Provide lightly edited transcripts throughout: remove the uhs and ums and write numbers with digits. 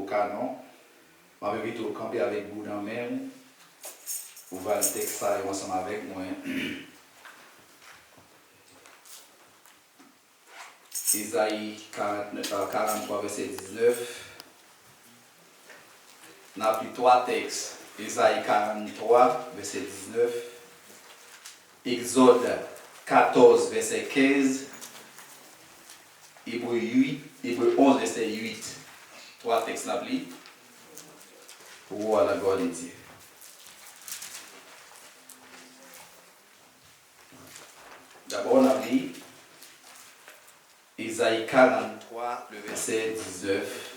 canon. Je vais vite camper avec vous dans même. Vous allez le texte ça ensemble avec moi. Isaïe 43, verset 19. On a pris trois textes. Isaïe 43, verset 19. Exode 14, verset 15. Hébreu 11, verset 8. Trois textes n'a pris. Pour la gloire de Dieu. D'abord, on a pris Isaïe 43, le verset 19.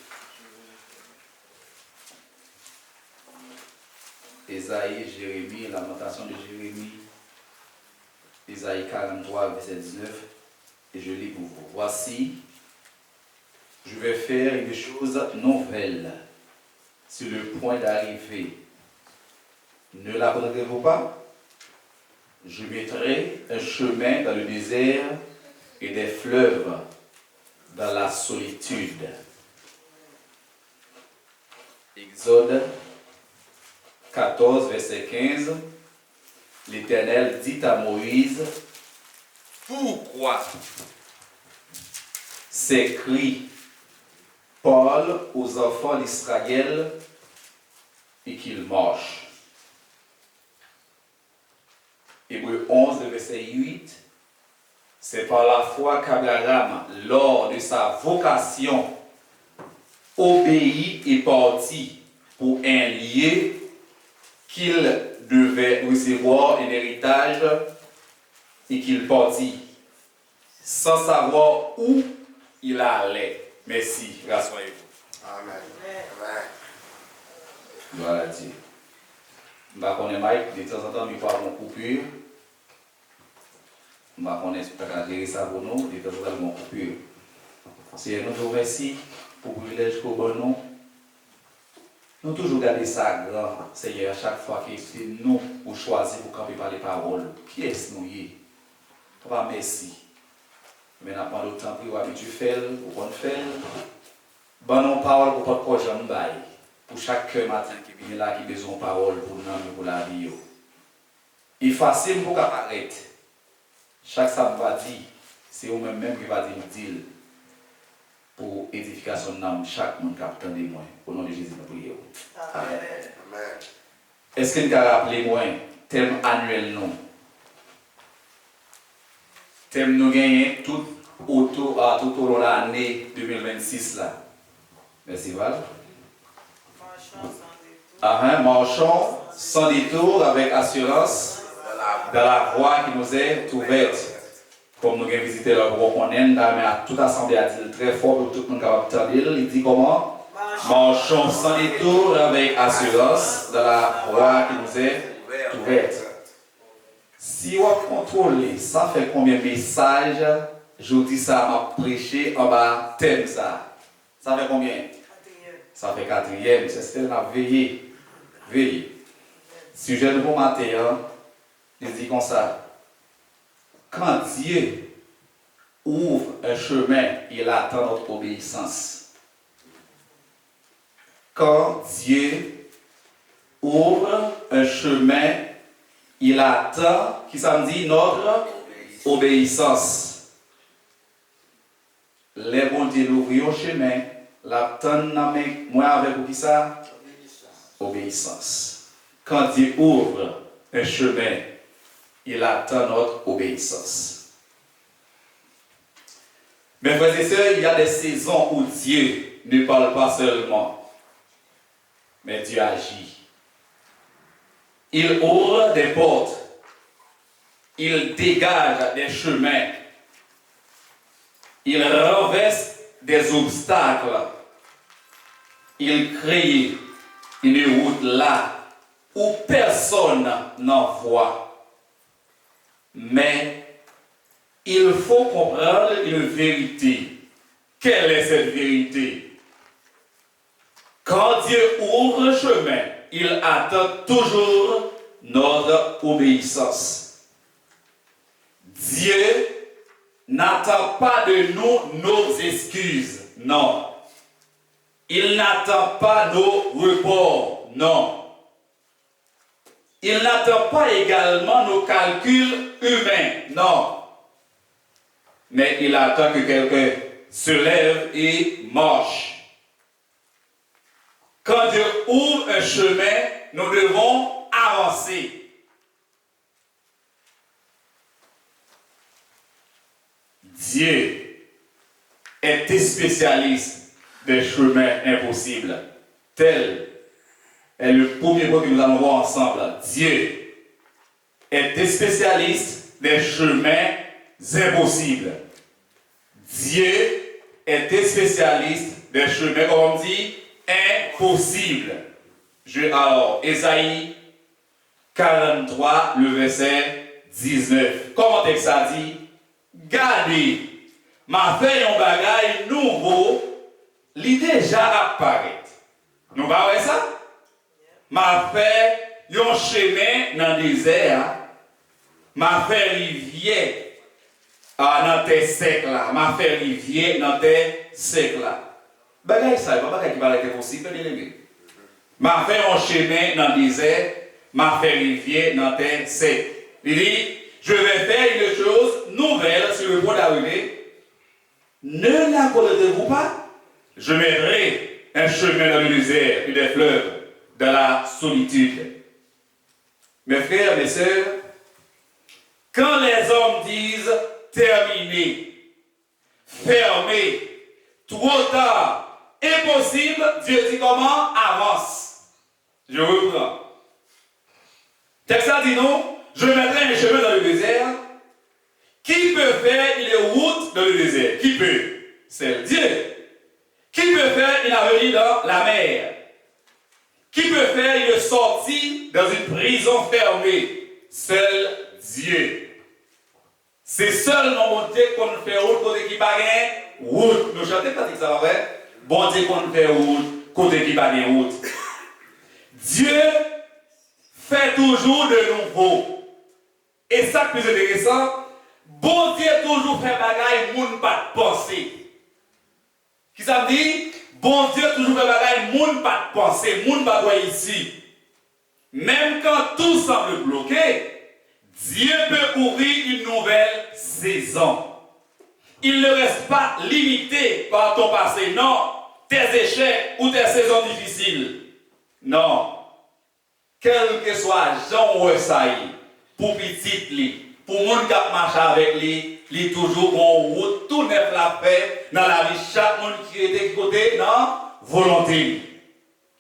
Isaïe, Jérémie, lamentation de Jérémie. Isaïe 43, verset 19. Et je lis pour vous. Voici, je vais faire une chose nouvelle sur le point d'arriver. Ne la connaîtrez-vous pas? Je mettrai un chemin dans le désert et des fleuves dans la solitude. Exode 14, verset 15. L'Éternel dit à Moïse, pourquoi s'écrit Paul aux enfants d'Israël et qu'ils marchent. Hébreu 11, verset 8. C'est par la foi qu'Abraham, lors de sa vocation, obéit et partit pour un lieu qu'il devait recevoir un héritage et qu'il partit sans savoir où il allait. Merci, rassurez-vous. Amen. Gloire à Dieu. Je ne connais pas, de temps en temps, il faut avoir une coupure. Je ne connais pas gérer ça pour nous, de temps en temps, une coupure. Seigneur, nous te remercions pour le privilège que vous nous. Nous toujours garder ça grand, Seigneur, à chaque fois que c'est nous pour choisir pour camper par les paroles. Qui est-ce nous y est? Papa, merci. Mais nous avons le temps pour habituer faire, pour qu'on fait. Bonne nos paroles pour votre projet, pour chaque matin qui vient là, qui a besoin de paroles pour nous, pour la vie. Il est facile pour apparaître. Chaque ça va dire, c'est vous-même qui va dire pour édification de l'âme, chaque monde qui a entendu moi. Au nom de Jésus, nous prions. Amen. Est-ce que vous avez rappelé moi, thème annuel non? Thème nous gagnons tout au long de l'année 2026 là. Merci Val. Marchons sans détour avec assurance dans la voie qui nous est ouverte. Comme nous avons visité le groupe, on est à toute assemblée à dire très fort pour tout le monde qui va entendre. Il dit comment? Marchons sans détour avec assurance dans la voie qui nous est ouverte. Si on contrôle, ça fait combien de messages, je dis ça, m'a prêché en bas, thème ça. Ça fait combien? Ça fait quatrième, c'est ce qu'on a veillé. Veillé. Sujet de bon matin, il dit comme ça. Quand Dieu ouvre un chemin, il attend notre obéissance. Quand Dieu ouvre un chemin, il attend, qui ça me dit, notre obéissance. Les bons Dieu ouvrir un chemin, l'attend, moi avec vous qui ça? Obéissance. Quand Dieu ouvre un chemin, il attend notre obéissance. Mes frères et sœurs, il y a des saisons où Dieu ne parle pas seulement, mais Dieu agit. Il ouvre des portes, il dégage des chemins, il renverse des obstacles, il crée une route là où personne n'en voit. Mais il faut comprendre une vérité. Quelle est cette vérité? Quand Dieu ouvre un chemin, il attend toujours notre obéissance. Dieu n'attend pas de nous nos excuses. Non. Il n'attend pas nos reports, non. Il n'attend pas également nos calculs humains, non. Mais il attend que quelqu'un se lève et marche. Quand Dieu ouvre un chemin, nous devons avancer. Dieu est spécialiste des chemins impossibles. Tel est le premier point que nous allons voir ensemble. Dieu est spécialiste des chemins impossibles. Dieu est spécialiste des chemins, comme on dit, impossibles. Alors, Ésaïe 43, le verset 19. Comment est-ce que ça dit? Gardez, m'a fait un bagage nouveau, l'idée déjà apparaît. Nous voyons ça? M'a fait un chemin dans le désert, m'a fait rivière dans tes sec là, m'a fait rivière dans tes sec là. Bagage ça, pas bagage qui va être possible, bien aimé. M'a fait un chemin dans le désert, m'a fait rivière dans tes sec. Il dit, je vais faire une chose nouvelle sur le point d'arriver. Ne la connaissez-vous pas? Je mettrai un chemin dans le désert et des fleuves dans la solitude. Mes frères, mes sœurs, quand les hommes disent terminé, fermé, trop tard, impossible, Dieu dit comment? Avance. Je reprends. Texte dit non, je mettrai un chemin dans le désert. Qui peut faire une route dans le désert? Qui peut? C'est Dieu. Qui peut faire une avenue dans la mer? Qui peut faire une sortie dans une prison fermée? Seul Dieu. C'est seulement mon Dieu qu'on fait route côté qui pas gain route. Nous chantons pas ça va vrai? Bon Dieu qu'on fait route côté qui pas gain route. Dieu fait toujours de nouveau. Et ça plus intéressant, bon Dieu toujours fait bagaille moun pas de penser. Qui ça me dit? Bon Dieu toujours fait bagaille moun pas de penser, moun pas de ici. Même quand tout semble bloqué, Dieu peut ouvrir une nouvelle saison. Il ne reste pas limité par ton passé, non, tes échecs ou tes saisons difficiles. Non. Quel que soit Jean Wessaï, pour petit li, pour monde qui marche avec lui, il toujours en route, tout neuf la paix dans la vie, chaque monde qui était côté, non, volonté.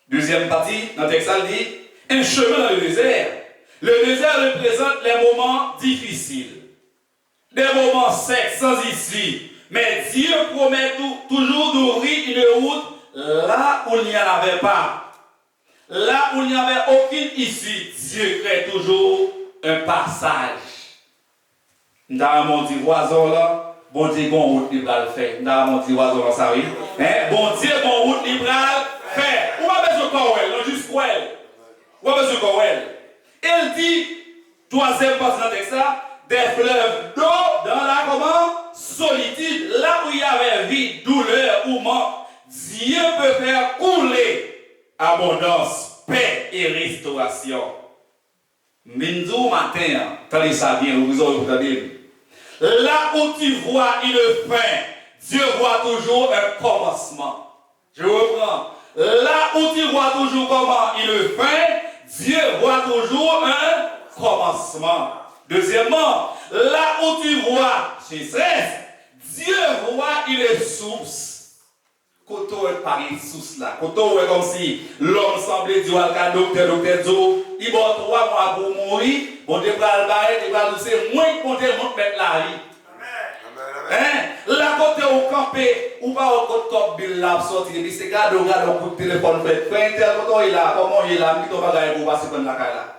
Deuxième partie, dans le texte, il dit, un chemin dans le désert. Le désert représente les moments difficiles, des moments secs, sans issue. Mais Dieu promet toujours d'ouvrir une route là où il n'y en avait pas. Là où il n'y avait aucune issue, Dieu crée toujours un passage. Dans mon dit oiseau là, bon Dieu, bon route, il va le faire. Dans mon dit oiseau là, ça oui. Bon Dieu, bon route, il va le faire. Où va besoin de quoi, non, juste quoi elle? Où va besoin de quoi elle? Elle dit, troisième partie dans le texte, des fleuves d'eau dans la comment? Solitude. Là où il y avait vide, douleur ou mort, Dieu peut faire couler abondance, paix et restauration. Minzou matin, tenez ça bien, vous entendez. Là où tu vois une fin, Dieu voit toujours un commencement. Je reprends. Là où tu vois toujours comment une fin, Dieu voit toujours un commencement. Deuxièmement, là où tu vois sécheresse, Dieu voit une source. Koto est par une source là. Koto est comme si l'homme semblait dire à docteur Zo, il va 3 mois pour mourir, bon Dieu va le barrer, il va nous c'est moins qu'on te montre mettre la vie. Amen. La côté au campé, ou pas au côté top bill là sorti, et puis c'est garde au coup de téléphone fait. Quand tel koto il là, comment il là, mi to bagaille pour passer prendre la caille là.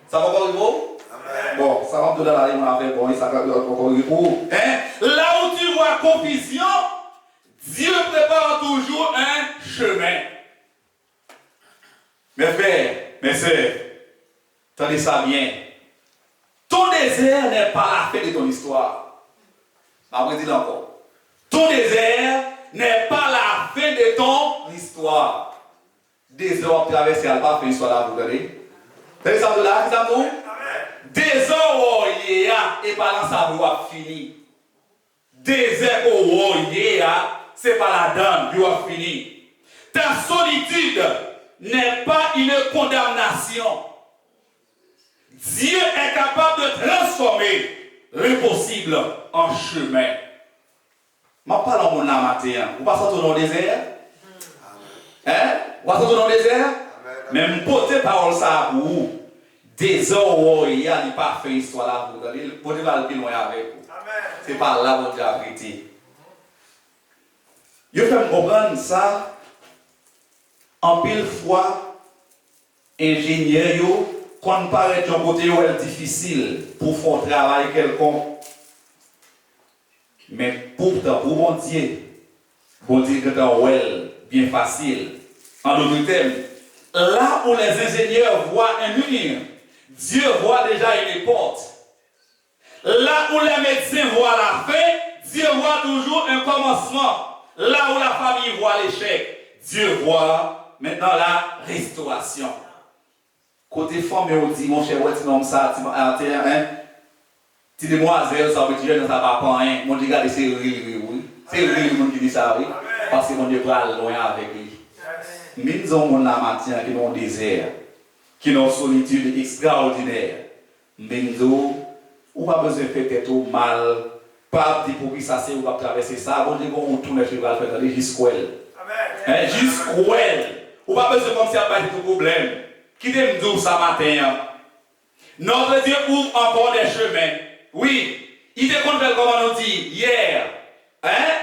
Ça va encore beau? Bon, ça va tout dans la ligne on a fait bon, il ça va encore pour. Là où tu vois confusion, Dieu prépare toujours un chemin. Mes frères, mes sœurs, tenez ça bien. Ton désert n'est pas la fin de ton histoire. Je vais dire encore. Ton désert n'est pas la fin de ton histoire. Des heures traversées, elle pas fait histoire là, vous regardez. Vous ça de là, ça nous? Des heures il y a, et par là, ça va finir. Des heures il y a, c'est pas la donne, il va finir. Ta solitude n'est pas une condamnation. Dieu est capable de transformer l'impossible en chemin. Je parle en mon âme matin. Vous passez dans le désert? Hein? Vous passez dans le désert? Même porter parole ça pour vous. Des heures il y a pas fait histoire là pour vous. Vous devez aller plus loin avec vous. C'est pas là votre vérité. Je fais comprendre ça. En pile fois, ingénieur, quand paraît un côté difficile pour faire un travail quelconque. Mais pourtant, pour mon Dieu que c'est bien facile. En d'autres termes, là où les ingénieurs voient un mur, Dieu voit déjà une porte. Là où les médecins voient la fin, Dieu voit toujours un commencement. Là où la famille voit l'échec, Dieu voit maintenant la restauration. Côté femme, on dit, mon cher, ouais, tu nommes ça, tu demoiselle, ça veut dire que ça va pas rien. Mon Dieu, regardez, c'est oui. C'est le monde qui dit ça, oui. Parce que mon Dieu parle loin avec lui. Mais nous avons mon âme qui est dans le désert, qui est dans une solitude extraordinaire. Mais nous on n'a pas besoin de faire tout mal. Pas de pour qui ça c'est, on va traverser ça. Bon Dieu, on tourne le cheval, faire jusqu'où elle. Jusqu'où elle. On n'a pas besoin comme si on n'a pas de problème. Qui t'aime dire ça matin? Notre Dieu ouvre encore des chemins. Oui, il te compte comme on dit hier.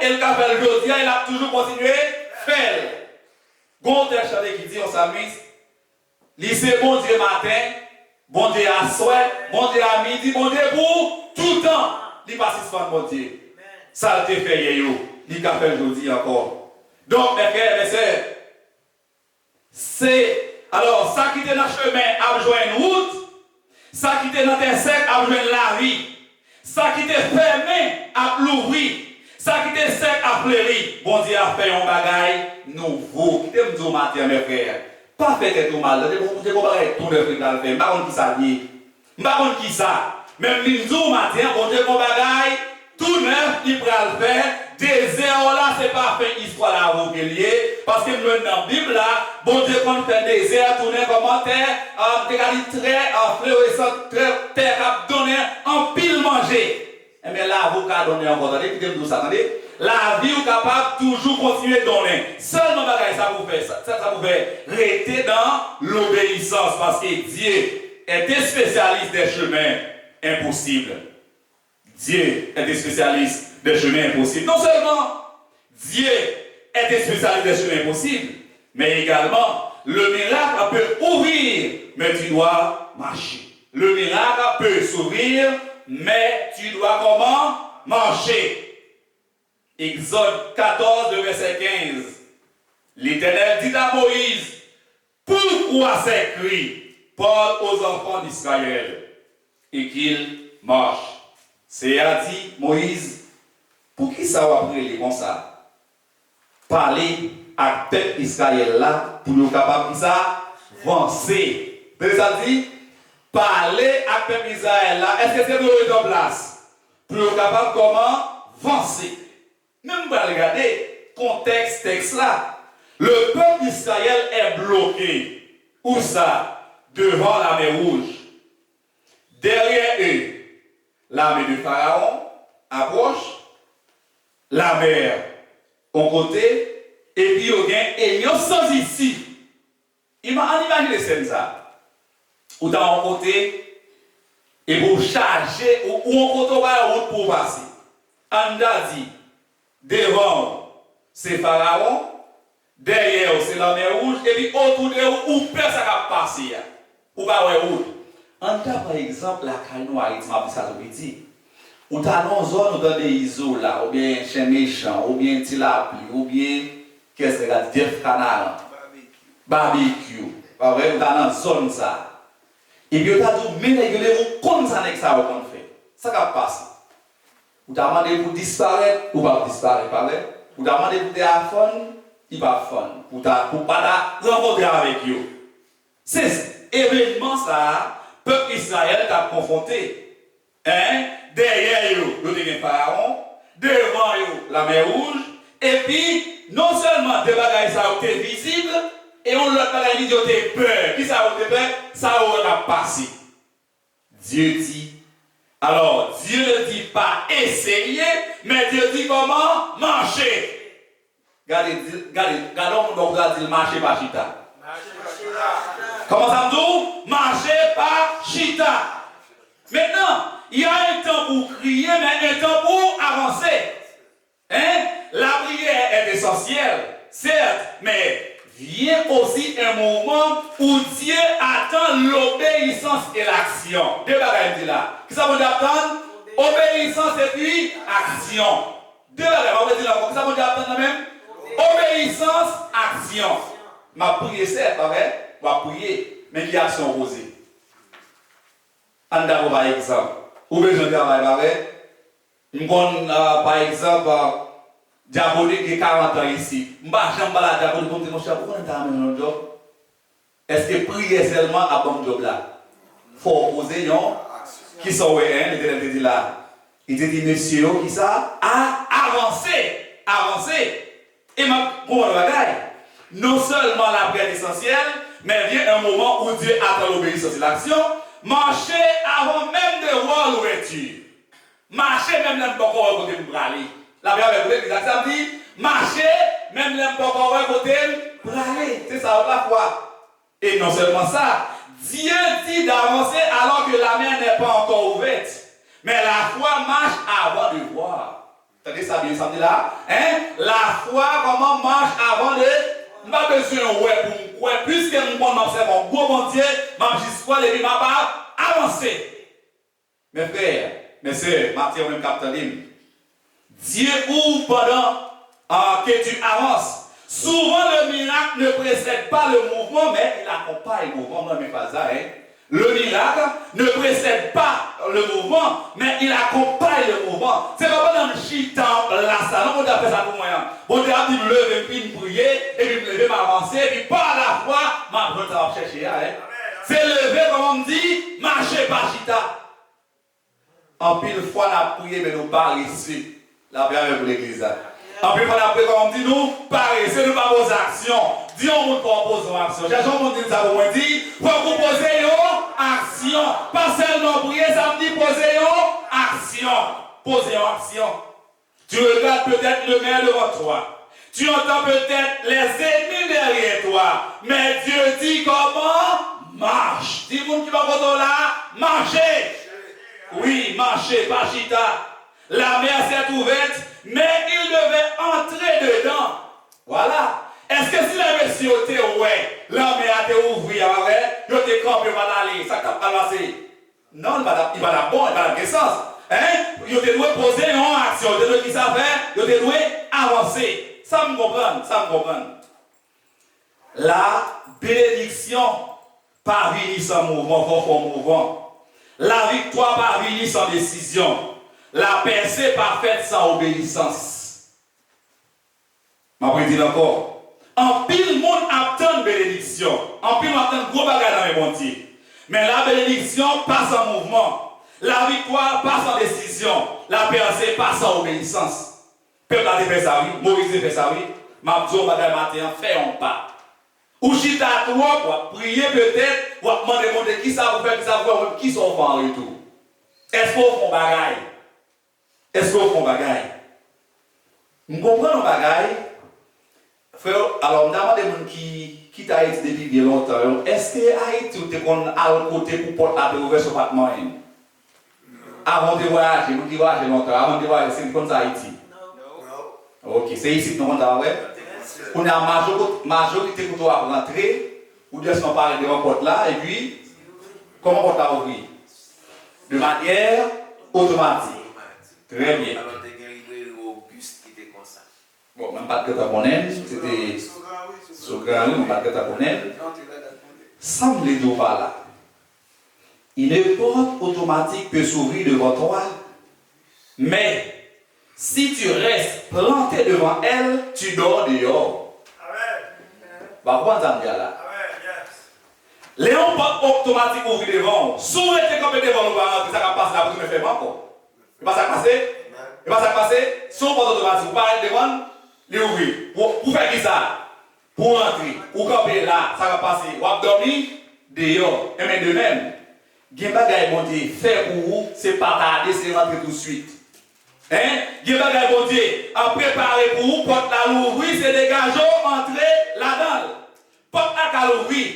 Et le café aujourd'hui, il a toujours continué à faire. Bon Dieu, qui dit on s'amuse. C'est bon Dieu matin, bon Dieu à soir, bon Dieu à midi, bon Dieu pour tout le temps. Il passe sur mon Dieu. Ça te fait hier, il a fait aujourd'hui encore. Donc, mes frères et mes sœurs, c'est alors ça qui était dans le chemin a besoin une route, ça qui était dans tes cercles a besoin la vie, ça qui était fermé a l'ouvrir, ça qui était sec a fleuri. Bon Dieu a fait un bagage nouveau. Qui t'aime dire matin, mes frères? Pas fait tout mal. Vous avez tout le truc à le faire. Pas qui ça lié. Pas qui ça. Même nous matin, bon Dieu, mon bagage, tout neuf, il peut le faire. Des heures là, c'est pas fait histoire là, vous lié. Parce que nous, dans la Bible là, bon Dieu, quand on fait des heures, tourner commentaire, très fluorescent, très terre à donner, en pile manger. Et bien là, vous pouvez donner encore. Attendez, la vie est capable toujours continuer à donner. Seulement, ça vous fait, ça vous fait rester dans l'obéissance parce que Dieu est un spécialiste des chemins impossibles. Dieu est un spécialiste des chemins impossibles. Non seulement Dieu est un spécialiste des chemins impossibles, mais également le miracle peut ouvrir, mais tu dois marcher. Le miracle peut s'ouvrir, mais tu dois comment? Marcher. Exode 14, verset 15. L'Éternel dit à Moïse, pourquoi ces cris? Parle aux enfants d'Israël et qu'ils marchent. C'est à dit Moïse, pour qui ça va prier comme ça? Parler à peuple Israël là pour nous capables de ça avancer. Ça dit, parler à peuple Israël là, est-ce que c'est pour en place? Pour nous capables comment avancer. Même pour regarder contexte texte là, le peuple d'Israël est bloqué. Où ça? Devant la mer Rouge. Derrière eux, l'armée de Pharaon approche, la mer au côté, et puis il y a Elios sans ici. Imaginez ça. Ou dans un côté, et pour charger, ou on côté la route pour passer. Anda dit, devant c'est Pharaon, derrière c'est la mer Rouge, et puis autour de vous, où personne ne va passer. Ou pas route. En cas par exemple, la caille Haïti m'a dit ça dit. On t'a dans une zone dans des isos là, ou bien chien méchant, ou bien tilapli, ou bien qu'est-ce que c'est Jeff Canal. Barbecue. Pas vrai, on t'a dans une zone ça. Et puis on t'a dit mais négocier comme ça n'est ça qu'on fait. Ça va passer. On t'a demandé pour disparaître ou pas disparaître, pas vrai? On t'a demandé pour téléphone il va fun pour pas rencontrer avec eux. C'est événement ça, peuple Israël t'a confronté. Hein? Derrière eux, le pharaon, devant eux, la mer rouge, et puis non seulement des bagages ça ont été visibles, et on l'autre bagaille qui ont été peur. Qui ça a été peur? Ça a passé. Dieu dit. Alors, Dieu ne dit pas essayer, mais Dieu dit comment? Marcher. Regardez, on va dire marcher par chita. Comment ça me dit? Marcher par chita. Maintenant, il y a un temps pour crier, mais un temps pour avancer. Hein? La prière est essentielle, certes, mais vient aussi un moment où Dieu attend l'obéissance et l'action. Deux bagages là. Qui ça veut dire attendre? Obéissance et puis action. Deux bagages, on va dire là. Qui ça veut dire attendre la même? Obéissance, action. Ma prière, certes, vrai? Ma prier, mais qui action posée. On a par exemple. Ou bien je travaille avec. Par exemple, diabolique qui 40 ans ici. Je ne vais pas la diabolique pour me dire, mon cher, pourquoi on est dans un job? Est-ce que prier seulement à bon job là? Il faut opposer, non? Qui sont les dit là? Il dit, monsieur, qui ça? À avancer. Avancer. Et ma bagaille. Non seulement la prière est essentielle, mais vient un moment où Dieu attend l'obéissance et l'action. Marcher avant même de voir l'ouverture. Marcher même là, pas encore côté de braler. La Bible avec ça dit marcher même là, pas encore côté de braler. C'est ça la foi. Et non seulement ça, Dieu dit d'avancer alors que la mer n'est pas encore ouverte. Mais la foi marche avant de voir. Vous entendez ça bien, ça dit là? Hein? La foi, comment marche avant de. Je n'ai pas besoin de ouais, puisque nous m'observe un gros bon Dieu, je suis et ma part, avancer. Mes frères, mes sœurs, Matthieu même capitaine, Dieu ouvre pendant que tu avances. Souvent le miracle ne précède pas le mouvement, mais il accompagne le mouvement. Non, mais pas ça, hein. Le miracle ne précède pas le mouvement, mais il accompagne le mouvement. C'est pas dans le chitan là, ça. Non, on a fait ça pour moi. Bon, Dieu a dit me lever, puis me prier, et puis me lever, m'avancer, et puis par la foi, ma brute va chercher. Hein. C'est lever, comme on me dit, marcher par chita. En pile fois, on a prié, mais nous pas ici. La bienvenue pour l'église. En pile fois, on a prié, comme on dit, nous pas ici, nous pas vos actions. Dis on vous propose une action. J'ai jamais dit ça pour moi dire, il faut vous poser une action. Pas seulement prier, ça me dit poser une action. Poser une action. Tu regardes peut-être le maire devant toi. Tu entends peut-être les ennemis derrière toi. Mais Dieu dit comment? Marche. Dis-moi qui va voir là, marchez. Oui, marchez, pas chita. La mer s'est ouverte, mais il devait entrer dedans. Voilà. Est-ce que si la monsieur était ouais, la mer a été ouverte, il a été campé, il va aller, ça t'a pas passé. Non, il va la bon, il va la sens. Hein? Il a dû poser une action, il a dû faire, il a dû avancer. Ça me comprend, ça me comprend. La bénédiction par venir sans mouvement, fort mouvement. La victoire par venir sans décision. La percée parfaite sans obéissance. Ma vais dire encore. En pile monde attend bénédiction. En pile monde attend gros bagage dans les bontés. Mais la bénédiction passe en mouvement. La victoire passe en décision. La percée passe en obéissance. Peuple a fait ça, oui. Moïse a fait ça, oui. Mabzo, madame matin, fait un pas. Ou chita toi, pour prier peut-être, pour demander qui ça vous fait, qui ça vous fait, qui sont en retour. Est-ce qu'on fait un bagaille? Est-ce qu'on fait un bagaille? Nous comprenons un bagaille. Frère, alors, on a des gens qui t'a été depuis bien longtemps. Est-ce que Haïti, tu es à l'autre côté pour porter la ouverte sur le bâtiment? Avant de voyager, nous disons voyager longtemps. Avant de voyager, c'est comme ça Haïti. Non. Ok, c'est ici que nous avons ouais. On a la majorité pour toi rentrer, ou de se parler devant la porte là, et puis, comment on t'a ouvert? De manière automatique. Très bien. Alors, tu as arrivé au bus qui était comme ça. Bon, même pas de taponel, c'était sur grand, même pas de taponel. Semble dire par là. Une porte automatique peut s'ouvrir devant toi, mais si tu restes planté devant elle, tu dors dehors. Bah, comment ça me dit là? Léon porte automatique ouvrir devant. Sous était comme devant le parent, ça va passer là pour me faire encore. Il va ça passer? Il va ça passer? Sous porte automatique, vous parlez devant, les ouvrir. Pour faire qui ça? Pour entrer, pour camper là, ça va passer. Ou abdomen, dehors. Et même de même, il y a des bagages bon Dieu fait pour vous, c'est pas tarder, c'est rentrer tout de suite. Hein? Il y a des bagages bon Dieu à préparer pour vous, porte la l'ouvrir, c'est dégager, entrer là-dedans. Porte la l'ouvrir.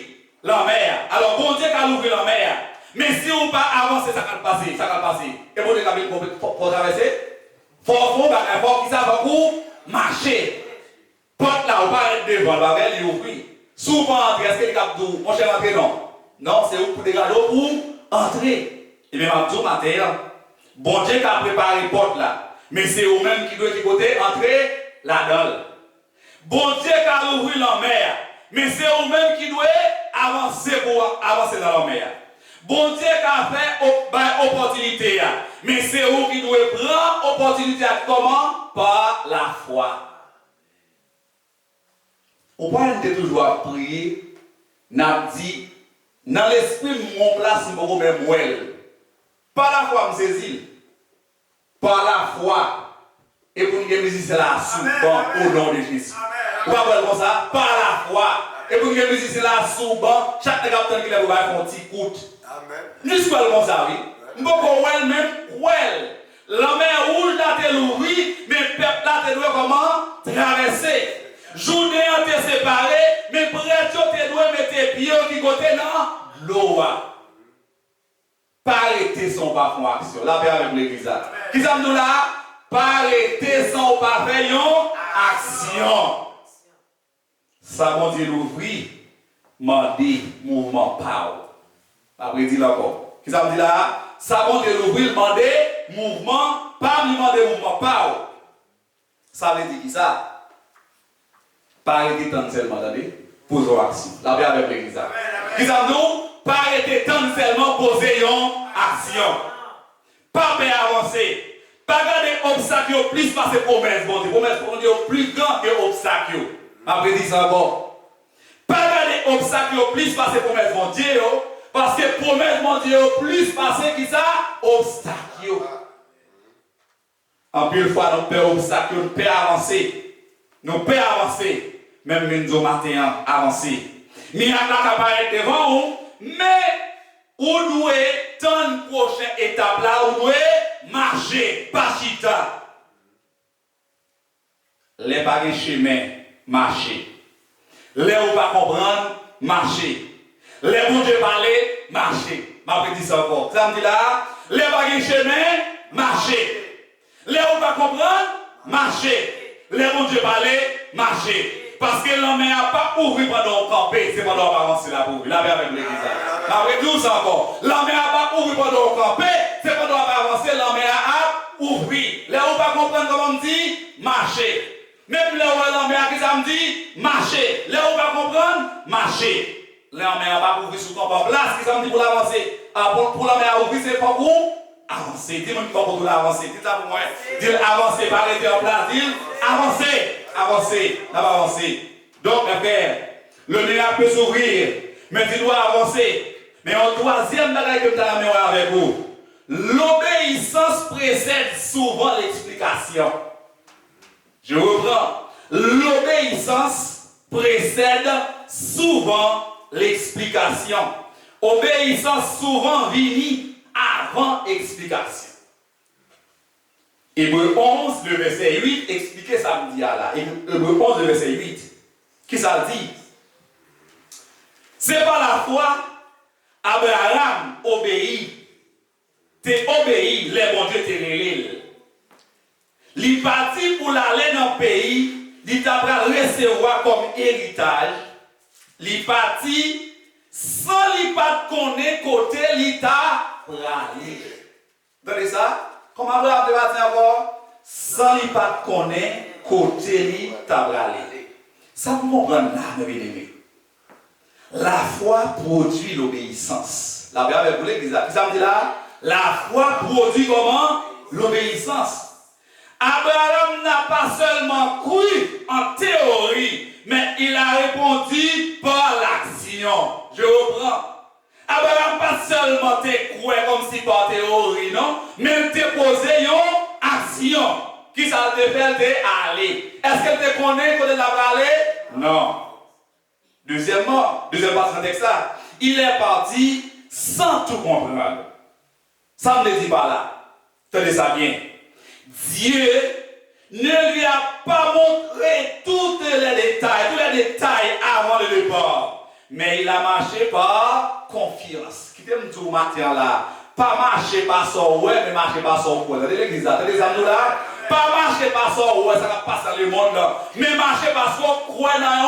La mer. Alors, bon Dieu qui a ouvert la mer. Mais si on ne pas avancer, ça va passer. Ça va passer. Et bon Dieu pour traverser, il faut qu'il sache beaucoup marcher. Porte là, on va être devant, on va aller ouvrir. Souvent, est-ce que les cap d'où? Mon cher entrer, non. Non, c'est pour dégager pour entrer. Et bien, je matin, bon Dieu qui a préparé la porte là. Mais c'est eux-mêmes qui doivent entrer là-dedans. Bon Dieu qui a ouvert la mer. Mais c'est eux-mêmes qui doivent avancer pour avancer dans la mer. Bon Dieu qui a fait opportunité. Mais c'est eux qui doivent prendre opportunité. Comment? Par la foi. On peut toujours prier. N'a dit, dans l'esprit, mon place, mon même well. Par la foi, je saisis. Par la foi. Et pour nous musiciens là, souvent, au nom de Jésus. Vous voyez comme ça? Par la foi. Et pour nous musiciens là, souvent, chaque capitaine qui lève va faire un petit coup. Nous sommes comme ça, oui. Nous sommes même, well. La mer rouge là, t'es l'ouvri, mais le peuple là, t'es doit comment? Traverser. Journée en t'es séparé, mais prêtre, t'es doit mettre tes pieds qui côté dans l'eau. Pas arrêter son pas faire action. La paix avec l'église. Qui ça nous là? Pas arrêter son pas faire action. Ça bon Dieu l'ouvrir, mandé mouvement power. Après dit encore. Qui ça me dit là? Ça bon Dieu l'ouvrir, mandé mouvement, pas demander mouvement power. Ça veut dire qui ça? Pas arrêter tant seulement, attendez, poser une action. La paix avec l'église. Qui ça nous? Pas arrêter tant seulement poser une action. Pas avancer. Pas garder obstacle plus passer promesse bon Dieu. Promesse bon Dieu plus grand que obstacle. Après dit ça encore. Pas garder obstacle plus passer promesse bon Dieu parce que promesse bon Dieu plus passer qui ça obstacle. En plus fois nous perd obstacle, nous perd avancer. Nous perd avancer. Même nous matin avancer. Mais il y a pas être devant nous, mais ou nous dans une prochaine étape là où nous marcher, pas chita. Les pas de chemin, marcher. Les ou pas comprendre, marcher. Les bon Dieu parler, marcher. M'a dit ça encore. Ça me dit là, les pas de chemin, marcher. Les ou pas comprendre, marcher. Les bon Dieu parler, marcher. Parce que l'homme n'a pas ouvert pendant camper, c'est pendant avancer la pauvre. La paix avec l'église. Après tout ça encore. L'homme n'a pas ouvert pendant camper, c'est pendant avancer, l'homme a ouvert. Là où pas comprendre comment on dit, marcher. Même là où l'homme a qui ça me dit, marcher. Là où pas comprendre, marcher. L'homme n'a pas ouvert sous camp en place, qui ça me dit pour l'avancer. Pour l'homme a ouvert, c'est pas pour avancer. Dis-moi pour l'avancer. Dis ça pour moi. Dis avancer, pas rester en place. Dis avancer. Avancer, n'a pas avancé. Donc, mes frères, le nez peut s'ouvrir, mais tu dois avancer. Mais en troisième bagage que tu as amené avec vous, l'obéissance précède souvent l'explication. Je reprends. L'obéissance précède souvent l'explication. Obéissance souvent vient avant explication. Hébreu 11, le verset 8, expliquez ça me dit là. Hébreu 11, le verset 8. Qui ça dit? C'est par la foi, Abraham obéit. T'es obéi, les bon Dieu t'es relève. Il parti pour l'aller dans le pays, il t'a recevoir comme héritage. Il parti sans il pas connaître côté il t'a ralé. Vous entendez ça? Comment Abraham te va encore? Sans il pas connaître côté li t'a ralé. Ça vous comprendre là, mes bien-aimés. La foi produit l'obéissance. La Bible avec vous l'église. Qui ça me dit là? La foi produit comment? L'obéissance. Abraham n'a pas seulement cru en théorie, mais il a répondu par l'action. Je reprends. Abraham pas seulement te croire comme si par théorie, non, mais il te posé une action. Qui ça te fait aller? Est-ce qu'elle te connaît quand elle va aller? Non. Deuxième partie de texte, il est parti sans tout comprendre. Ça me le dit pas là. Tenez ça bien. Dieu ne lui a pas montré tous les détails avant le départ. Mais il a marché par confiance. Qui t'aime tout matin là? Pas marcher par son ouais, mais marcher par son quoi. Attendez l'église là, attendez ça nous là. Pas marcher par son ouais, ça va passer dans le monde là. Mais marcher par son quoi dans un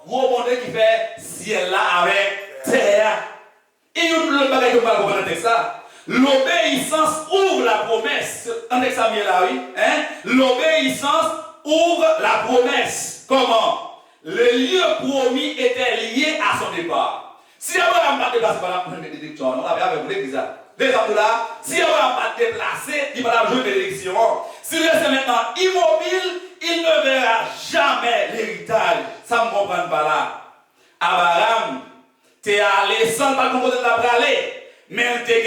gros monde qui fait ciel là avec terre. Et le bagage que vous allez comprendre avec ça. L'obéissance ouvre la promesse. En examen là, oui. Hein? L'obéissance ouvre la promesse. Comment? Le lieu promis était lié à son départ. Si Abraham n'a pas déplacé par la bénédiction, on l'avait avec vous l'église. Des hommes là, si Abraham n'a pas déplacé, il va jouer bénédiction. Si il reste maintenant immobile, il ne verra jamais l'héritage. Ça ne me comprend pas là. Abraham, t'es allé sans pas comprendre de la aller. Mais il t'a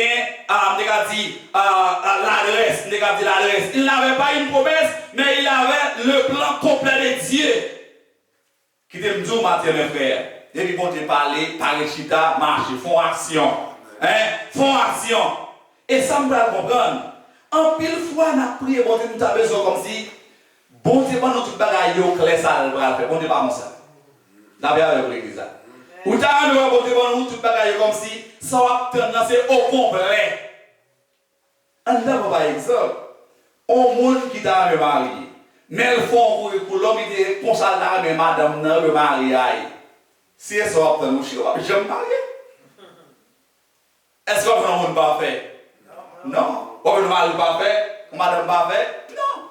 dit l'adresse. Il n'avait pas une promesse, mais il avait le plan complet de Dieu. Qui te dit, Mathieu, mes frères, depuis qu'on te parlé, parler chita, marcher, font action. Hein? Font action. Et ça me va comprendre. En pile fois, on a prié, bon Dieu, nous avons besoin comme si, bon Dieu, nous tout bagaille, clair, ça va faire. Bon Dieu, pas comme ça. D'abord, avec l'église. Ou t'as un bon Dieu, nous tout bagaille comme si, ça va c'est au complet. On a par exemple, au monde qui t'a marié, mais le fond pour l'homme, il dit, pour ça, là, mais madame, le mariage. Si elle sort dans nous, je vais me marier. Est-ce qu'on fait un monde parfait? Non. On fait un mari parfait? Madame parfait? Non.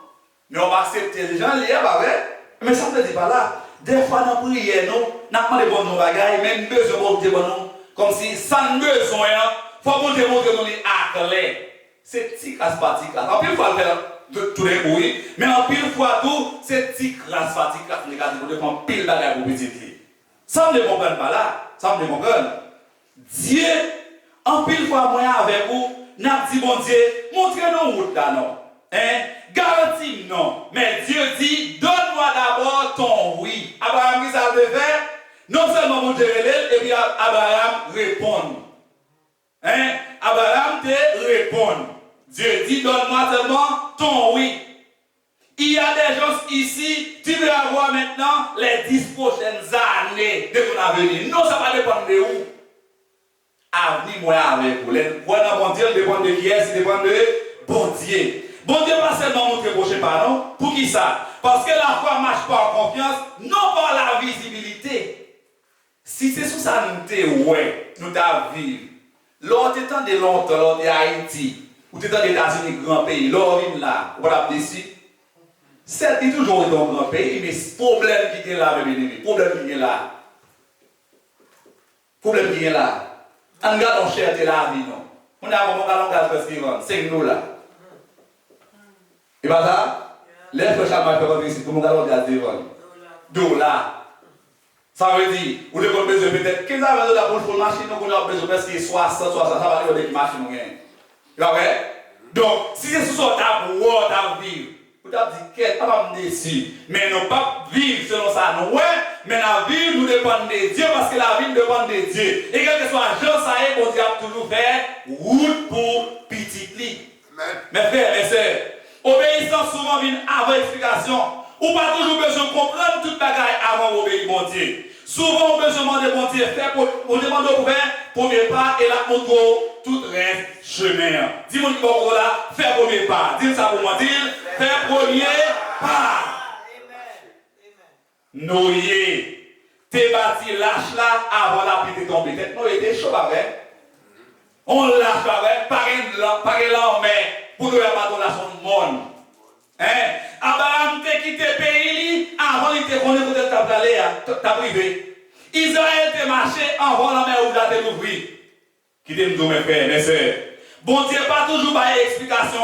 Mais on va accepter les gens, les parfaits. Mais ça ne dit pas là. Des fois, dans la prière, nous, n'avons pas de bonnes bagailles, même besoin de bonnes. Comme si sans besoin, il faut montrer nous les actes. C'est petit casse pas petit casse. En pile fois, de tous les bruits, mais en pile fois tout, c'est petit casse pas petit casse. Les gars, vous devez faire pile bagaille pour petit. Ça ne me comprend pas là. Ça me comprend. Dieu, en pile fois, moi avec vous, n'a dit bon Dieu, montrez-nous route là non. Hein? Garantie non. Mais Dieu dit, donne-moi d'abord ton oui. Abraham, qui ça veut faire? Non seulement mon Dieu et puis Abraham répond. Hein? Abraham te répond. Dieu dit, donne-moi seulement ton oui. Il y a des gens ici, tu veux avoir maintenant les 10 prochaines années de ton avenir. Non, ça va dépendre de où. Avenir, moi avec vous. Moi, dans mon Dieu, dépend de qui est, ça dépend de bon Dieu. Bon Dieu, pas seulement montrer prochain pas, non? Pour qui ça? Parce que la foi marche pas en confiance, non par la visibilité. Si c'est sous ça, nous t'es ouais, nous t'as vivre. L'autre temps de longtemps, l'autre de Haïti, ou t'es dans les États-Unis, grand pays, l'autre là, on va décider. C'est toujours un grand pays, mais le problème qui est là, mes amis, problème qui est là. Problème qui est là. On regarde en cherté la vie, non? On a un galon gaz festival, 5 nous là. Et pas ça? Les prochains mois, je vais ici pour mon galon gaz devant. $. Ça veut dire, vous devez besoin peut-être 15 $ pour une machine, nous avons besoin presque 60, ça va aller avec une machine. Vous voyez? Donc, si c'est sous ça, tu as vivre. Vous avez dit, qu'est-ce que tu vas me décider? Mais nous ne pouvons pas vivre selon ça, nous, ouais, mais la vie nous dépend de Dieu parce que la vie nous dépend de Dieu. Et quel que soit un jour, ça y est, on Dieu a toujours fait route pour petit lit. Mes frères, mes sœurs, obéissance souvent vient avant explication. Ou pas toujours besoin de comprendre toute bagaille avant d'obéir mon Dieu. Souvent, on besoin de mon Dieu faire pour demander au faire premier pas et là, on trouve tout reste chemin. Dis-moi qui va là, faire premier pas. Dis ça pour moi, dis, faire premier pas. Noyer, t'es bâti lâche là avant la pluie de tomber. Tête noyer, t'es chaud avec. On lâche avec, par là, mais pour nous, pas de la son monde. Hein? Abraham t'a quitté le pays avant il te connaît peut-être ta privé. Israël t'a marché avant la mer où il a ouvert. Qui t'aime mes frères, mes sœurs. Bon Dieu pas toujours pas explication